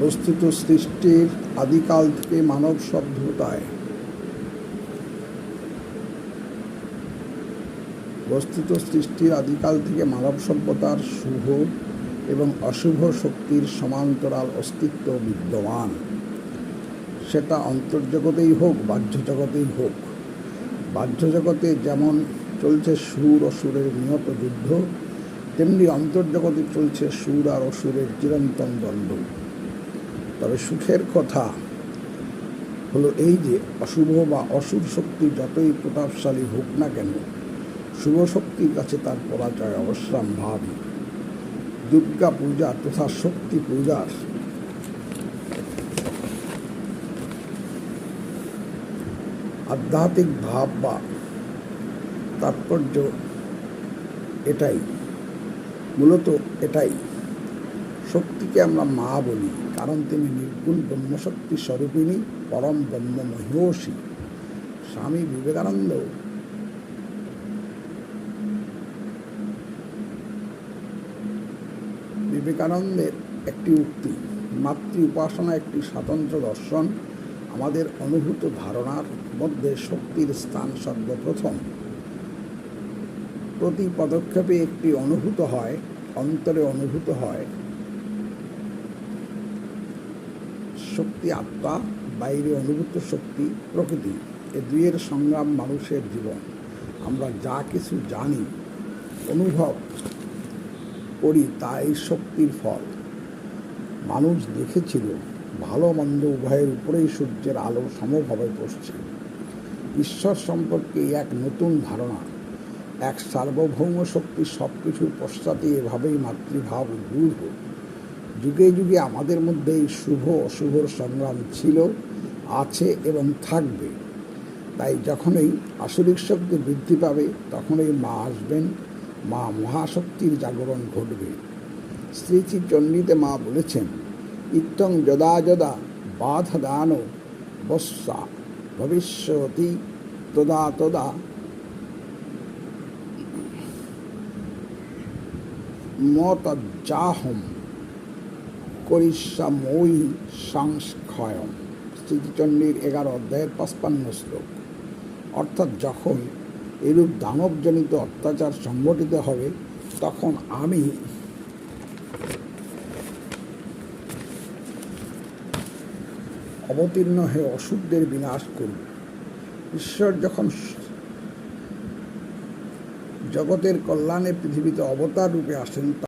বস্তুত সৃষ্টির আদিকাল থেকে মানব সভ্যতায় শুভ এবং অশুভ শক্তির সমান্তরাল অস্তিত্ব বিদ্যমান। সেটা অন্তর্জগতেই হোক, বাহ্য জগতেই হোক। বাহ্য জগতে যেমন চলছে সুর অসুরের নিয়ত যুদ্ধ, তেমনি অন্তর্জগতে চলছে সুর আর অসুরের চিরন্তন দ্বন্দ্ব। তবে সুখের কথা হলো এই যে, অশুভ বা অসুর শক্তি যতই প্রতাপশালী হোক না কেন, শুভ শক্তির কাছে তার পরাজয় অবশ্যম্ভাবী। দুর্গা পূজা তথা শক্তি পূজার আধ্যাত্মিক ভাব বা তাৎপর্য এটাই, মূলত এটাই। শক্তিকে আমরা মা বলি, কারণ তিনি নির্গুণ ব্রহ্মশক্তি স্বরূপিণী, পরম ব্রহ্ম মহিষী। স্বামী বিবেকানন্দের একটি উক্তি, মাতৃ উপাসনা একটি স্বাতন্ত্র্য দর্শন। আমাদের অনুভূত ধারণার মধ্যে শক্তির স্থান সর্বপ্রথম। প্রতি পদক্ষেপে একটি অনুভূত হয়, অন্তরে অনুভূত হয় শক্তি আত্মা, বাইরে অনুভূত শক্তি প্রকৃতি। এ দুইয়ের সংগ্রাম মানুষের জীবন। আমরা যা কিছু জানি, অনুভব করি, তা এই শক্তির ফল। মানুষ দেখেছিল ভালো মন্দ উভয়ের উপরেই সূর্যের আলো সমভাবে পড়ছে। ঈশ্বর সম্পর্কে এক নতুন ধারণা, এক সার্বভৌম শক্তি সব কিছুর পশ্চাতে এভাবেই মাতৃভাব দূর হোক। যুগে যুগে আমাদের মধ্যে এই শুভ অশুভর সংগ্রাম ছিল, আছে এবং থাকবে। তাই যখনই আসরিক শক্তি বৃদ্ধি পাবে, তখনই মা আসবেন, মা মহাশক্তির জাগরণ ঘটবে। শ্রী শ্রী চণ্ডীতে মা বলেছেন, ইত্যং যদা যদা বাধদান বস্যা ভবিষ্যতি তদা তদা মতজ্জাহম করিষ্যাময়ি সংক্ষয়ম। শ্রীচণ্ডীর 11 অধ্যায়ের 55 শ্লোক। অর্থাৎ যখন এরূপ দানবজনিত অত্যাচার সংগঠিত হবে, তখন আমি অবতীর্ণ হয়ে অসুরদের বিনাশ করব। ঈশ্বর যখন জগতের কল্যাণে পৃথিবীতে অবতার রূপে আসেন,